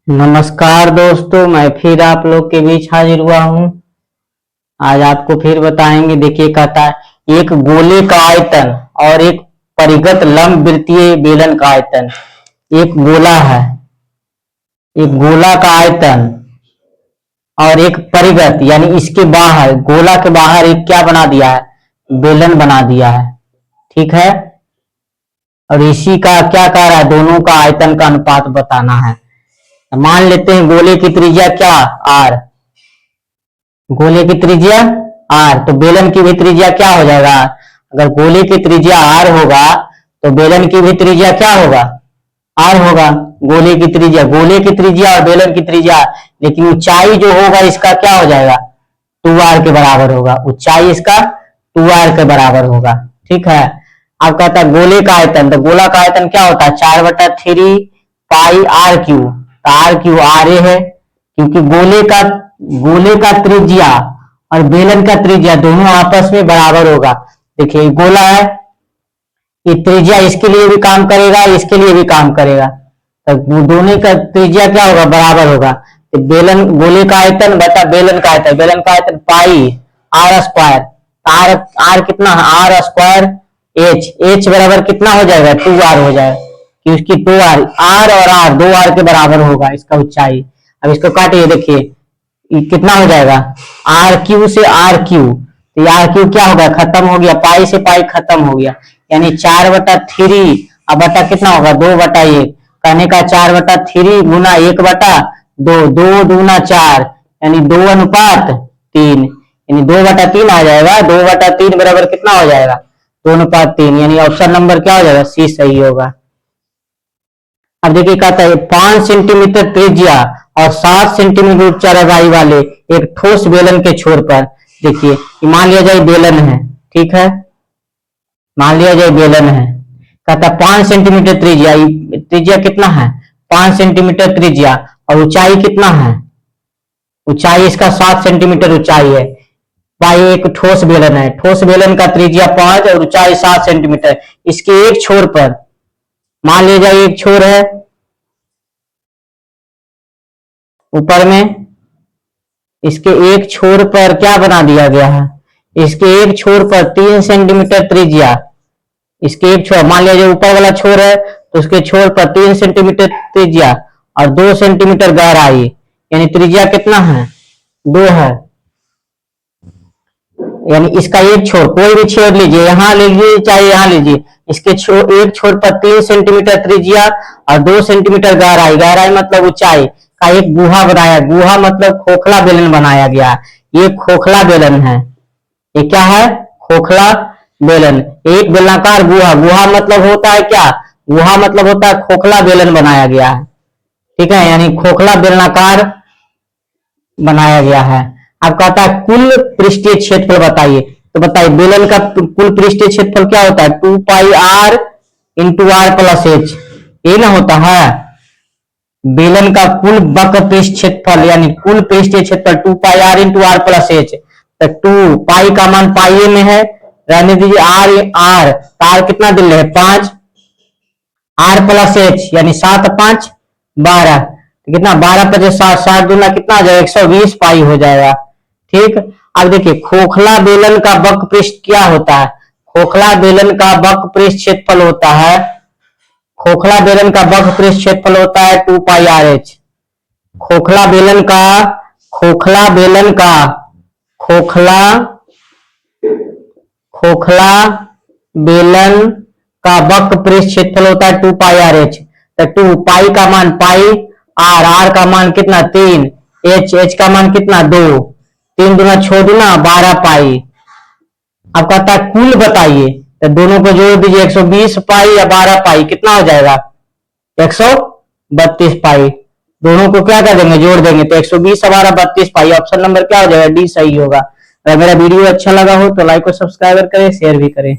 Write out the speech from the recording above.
नमस्कार दोस्तों, मैं फिर आप लोग के बीच हाजिर हुआ हूँ। आज आपको फिर बताएंगे। देखिए, कहता है एक गोले का आयतन और एक परिगत लंबवृत्तीय बेलन का आयतन। एक गोला है, एक गोला का आयतन और एक परिगत यानी इसके बाहर, गोला के बाहर एक क्या बना दिया है, बेलन बना दिया है। ठीक है, और इसी का क्या कह रहा है, दोनों का आयतन का अनुपात बताना है। मान लेते हैं गोले की त्रिज्या क्या, आर। गोले की त्रिज्या आर, तो बेलन की भी त्रिज्या क्या हो जाएगा। अगर गोले की त्रिज्या आर होगा तो बेलन की भी त्रिज्या क्या होगा, आर होगा। गोले की त्रिज्या, गोले की त्रिज्या और बेलन की त्रिज्या, लेकिन ऊंचाई जो होगा इसका क्या हो जाएगा, 2r के बराबर होगा। ऊंचाई इसका 2r के बराबर होगा। ठीक है, अब कहता है गोले का आयतन, तो गोला का आयतन क्या होता है, 4/3 pi r cube. R cube r a है, क्योंकि गोले का त्रिज्या और बेलन का त्रिज्या दोनों आपस में बराबर होगा। देखिए गोला है, ये त्रिज्या इसके लिए भी काम करेगा, इसके लिए भी काम करेगा, तो दोनों का त्रिज्या क्या होगा, बराबर होगा। तो बेलन, गोले का आयतन बटा बेलन का आयतन, बेलन का आयतन पाई आर स्क्वायर। आर आर कितना है, आर स्क्वायर एच। एच बराबर कितना हो जाएगा, 2r हो जाएगा, कि उसकी 2r, आर और आर 2r के बराबर होगा इसका ऊंचाई। अब इसको काटिए, देखिए कितना हो जाएगा, आर क्यू से आर क्यू, तो आर क्यू क्या होगा, खत्म हो गया, पाई से पाई खत्म हो गया, यानी 4/3। अब बटा कितना होगा, 2/1। कहने का 4/3 गुना 1/2, 2 दूना 4, यानी 2:3, यानी 2/3 आ जाएगा। 2/3 बराबर कितना हो जाएगा, 2:3, यानी ऑप्शन नंबर क्या हो जाएगा, सी सही होगा। अब देखिए कहता है 5 सेंटीमीटर त्रिज्या और 7 सेंटीमीटर उच्च लंबाई वाले एक ठोस बेलन के छोर पर, देखिए मान लिया जाए बेलन है। ठीक है, मान लिया जाए बेलन है, कहता 5 सेंटीमीटर त्रिज्या, त्रिज्या कितना है, 5 सेंटीमीटर त्रिज्या, और ऊंचाई कितना है, ऊंचाई इसका 7 सेंटीमीटर ऊंचाई है। भाई एक ठोस बेलन है, ठोस बेलन का त्रिज्या 5 और ऊंचाई 7 सेंटीमीटर। इसके एक छोर पर, मान लिया जाए एक छोर है ऊपर में, इसके एक छोर पर क्या बना दिया गया है, इसके एक छोर पर 3 सेंटीमीटर त्रिज्या, इसके एक छोर, मान लिया जाए ऊपर वाला छोर है तो उसके छोर पर 3 सेंटीमीटर त्रिज्या और 2 सेंटीमीटर गहराई, यानी त्रिज्या कितना है, 2 है। यानी इसका एक छोर, कोई भी छोर लीजिए, यहां लीजिए चाहे यहां लीजिए, इसके एक छोर पर 3 सेंटीमीटर त्रिज्या और 2 सेंटीमीटर गहराई, गहराई मतलब ऊंचाई का एक गुहा बनाया। गुहा मतलब खोखला बेलन बनाया गया। ये खोखला बेलन है, ये क्या है, खोखला बेलन, एक बेलनाकार गुहा। गुहा मतलब होता है क्या, गुहा मतलब होता है खोखला बेलन बनाया गया है। ठीक है, यानी खोखला बेलनाकार बनाया गया है। अब कहता है कुल पृष्ठीय क्षेत्रफल बताइए, तो बताइए बेलन का कुल पृष्ठीय क्षेत्रफल क्या होता है, 2 pi r into r plus h, ये ना होता है। बेलन का कुल वक्र पृष्ठ क्षेत्रफल यानी कुल पृष्ठीय क्षेत्रफल 2 pi r into r plus h. तो 2 पाई का मान पाई में है, रहने दीजिए, आर आर, आर कितना दिल है, 5, आर प्लस एच यानी 7 5 12, तो कितना 12×5 60 दूना कितना आ जाएगा, 120 पाई हो जाएगा। ठीक, अब देखिए खोखला बेलन का वक्र पृष्ठ क्या होता है, खोखला बेलन का वक्र पृष्ठ क्षेत्रफल होता है, खोखला बेलन का वक्र पृष्ठ क्षेत्रफल होता है 2 पाई आर एच। खोखला बेलन का, खोखला बेलन का, खोखला खोखला बेलन का वक्र पृष्ठ क्षेत्रफल होता है 2 पाई आर एच। तो 2 पाई का मान पाई, आर आर का मान कितना 3, एच एच का मान कितना 2, 3 दूना 6 दूना 12 पाई। अब कहता है कुल बताइए, तो दोनों को जोड़ दीजिए, 120 पाई या 12 पाई कितना हो जाएगा, 132 पाई। दोनों को क्या कर देंगे, जोड़ देंगे, तो 120 12 32 पाई, ऑप्शन नंबर क्या हो जाएगा, डी सही होगा। अगर मेरा वीडियो अच्छा लगा हो तो लाइक और सब्सक्राइब करें, शेयर भी करें।